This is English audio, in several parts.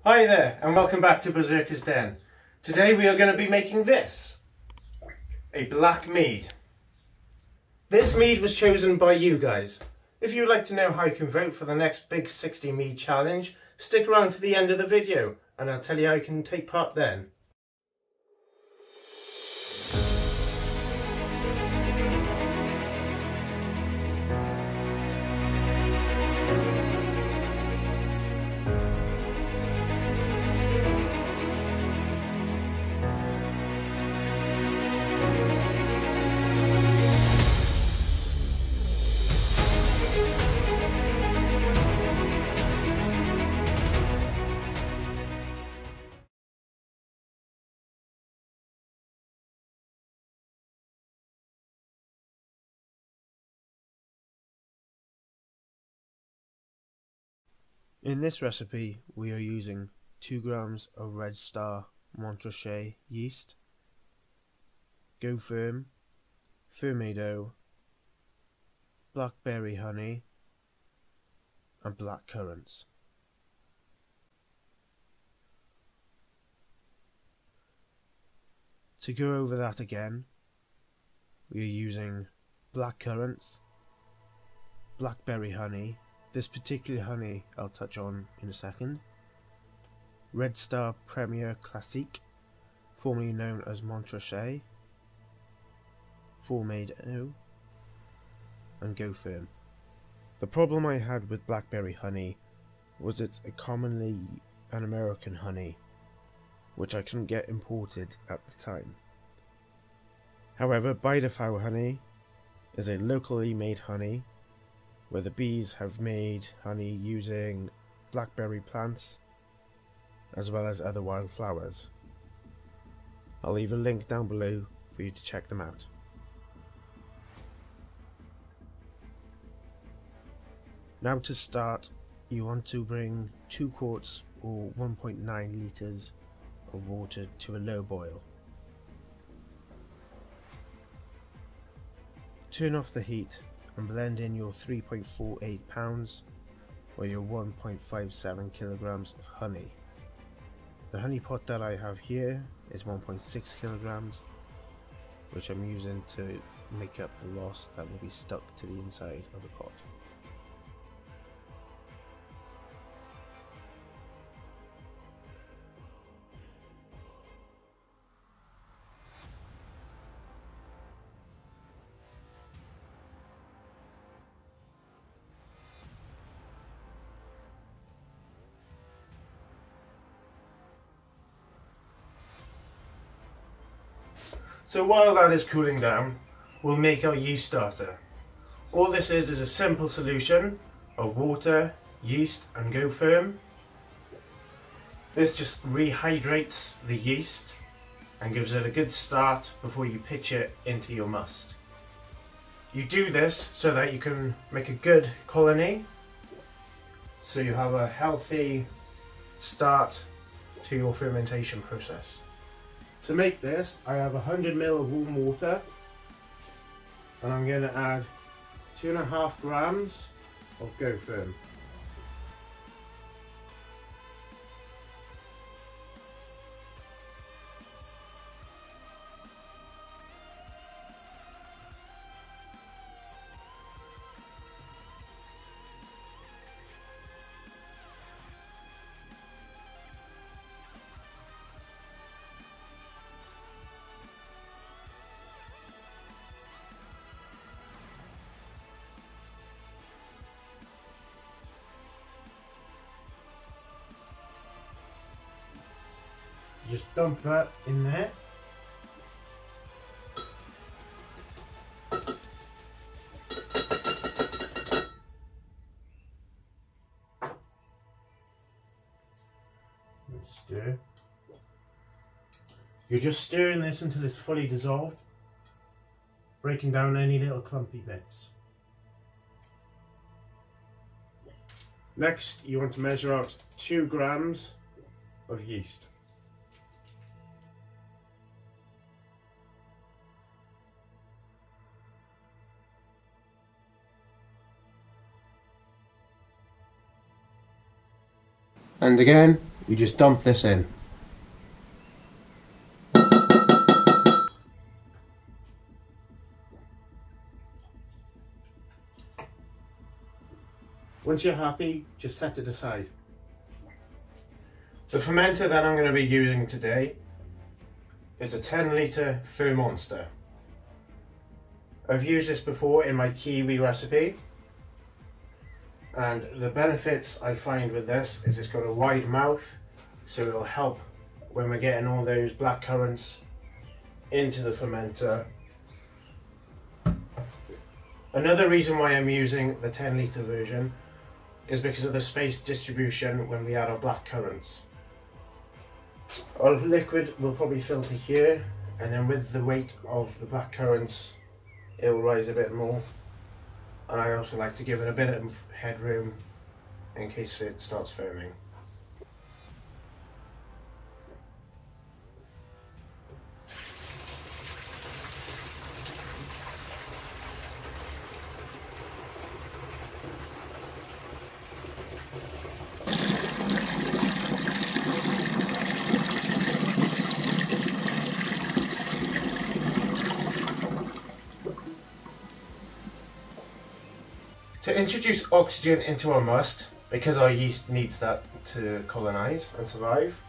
Hi there, and welcome back to Berserkersden. Today we are going to be making this, a Black Mead. This mead was chosen by you guys. If you would like to know how you can vote for the next Big 60 Mead Challenge, stick around to the end of the video and I'll tell you how you can take part then. In this recipe we are using 2 grams of Red Star Montrachet yeast, GoFerm, Fermento, blackberry honey and blackcurrants. To go over that again, we are using blackcurrants, blackberry honey. This particular honey I'll touch on in a second. Red Star Premier Classique, formerly known as Montrachet, Fermento, and GoFerm. The problem I had with blackberry honey was it's a commonly an American honey, which I couldn't get imported at the time. However, Biderfowl honey is a locally made honey where the bees have made honey using blackberry plants as well as other wildflowers. I'll leave a link down below for you to check them out. Now to start, you want to bring 2 quarts or 1.9 litres of water to a low boil. Turn off the heat and blend in your 3.48 pounds or your 1.57 kilograms of honey. The honey pot that I have here is 1.6 kilograms, which I'm using to make up the loss that will be stuck to the inside of the pot. So while that is cooling down, we'll make our yeast starter. All this is a simple solution of water, yeast and GoFerm. This just rehydrates the yeast and gives it a good start before you pitch it into your must. You do this so that you can make a good colony, so you have a healthy start to your fermentation process. To make this, I have 100 ml of warm water and I'm going to add 2.5 grams of GoFerm. Just dump that in there. Stir. You're just stirring this until it's fully dissolved, breaking down any little clumpy bits. Next, you want to measure out 2 grams of yeast. And again, you just dump this in. Once you're happy, just set it aside. The fermenter that I'm going to be using today is a 10-litre Fermenter. I've used this before in my kiwi recipe, and the benefits I find with this is it's got a wide mouth, so it'll help when we're getting all those black currants into the fermenter. Another reason why I'm using the 10-litre version is because of the space distribution when we add our black currants. Our liquid will probably filter here, and then with the weight of the black currants it will rise a bit more, and I also like to give it a bit of headroom in case it starts foaming. To introduce oxygen into our must, because our yeast needs that to colonise and survive,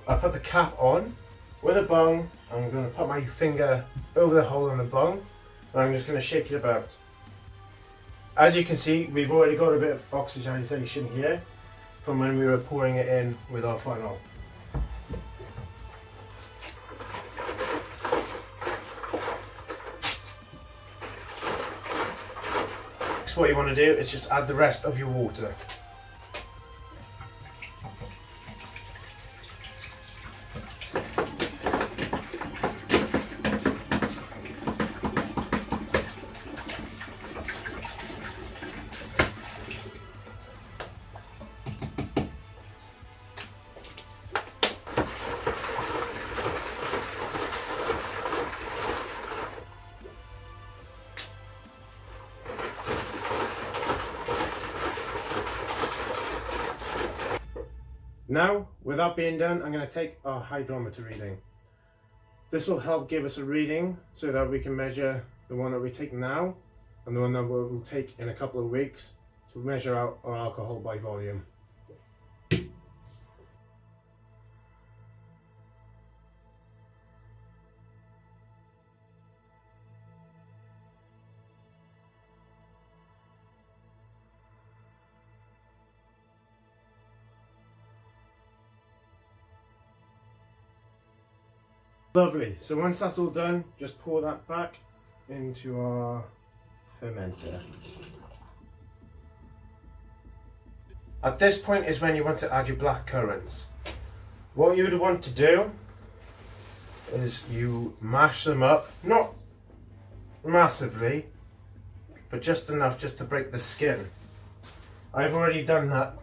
I put the cap on with a bung. I'm going to put my finger over the hole in the bung, and I'm just going to shake it about. As you can see, we've already got a bit of oxygenation here from when we were pouring it in with our funnel. What you want to do is just add the rest of your water. Now, with that being done, I'm going to take our hydrometer reading. This will help give us a reading so that we can measure the one that we take now and the one that we'll take in a couple of weeks to measure out our alcohol by volume. Lovely, so once that's all done, just pour that back into our fermenter. At this point is when you want to add your black currants. What you would want to do is you mash them up, not massively, but just enough just to break the skin. I've already done that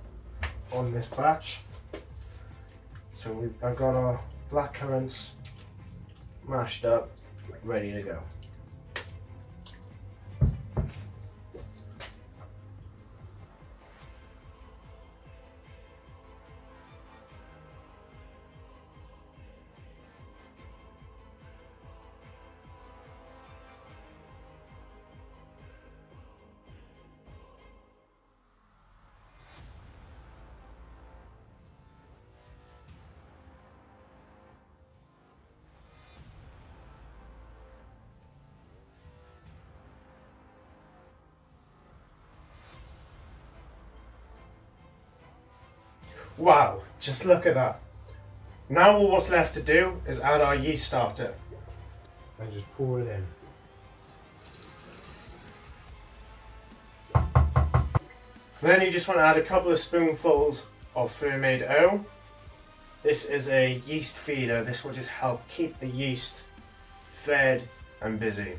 on this batch. So I've got our black currants mashed up, ready to go. Wow, just look at that. Now all what's left to do is add our yeast starter and just pour it in. Then you just want to add a couple of spoonfuls of Fermented O. This is a yeast feeder. This will just help keep the yeast fed and busy.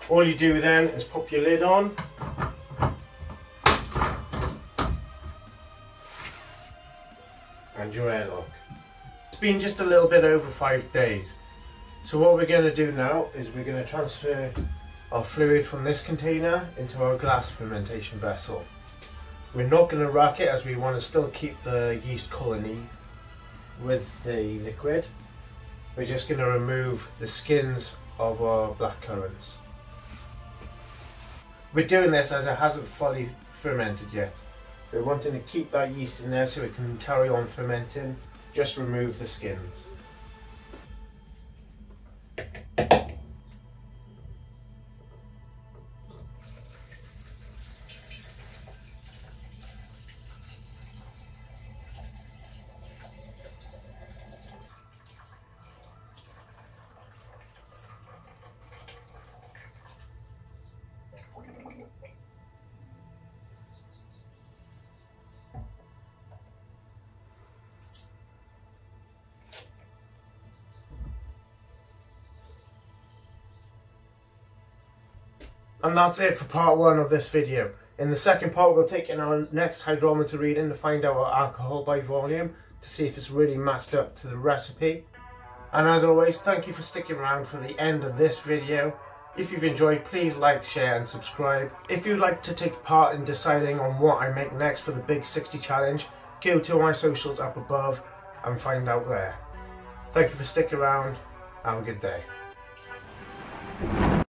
All you do then is pop your lid on, and your airlock. It's been just a little bit over 5 days. So what we're going to do now is we're going to transfer our fluid from this container into our glass fermentation vessel. We're not going to rack it as we want to still keep the yeast colony with the liquid. We're just going to remove the skins of our blackcurrants. We're doing this as it hasn't fully fermented yet. We're wanting to keep that yeast in there so it can carry on fermenting. Just remove the skins. And that's it for part 1 of this video. In the second part we'll take in our next hydrometer reading to find out our alcohol by volume, to see if it's really matched up to the recipe. And as always, thank you for sticking around for the end of this video. If you've enjoyed, please like, share and subscribe. If you'd like to take part in deciding on what I make next for the Big 60 Challenge, go to my socials up above and find out there. Thank you for sticking around. Have a good day.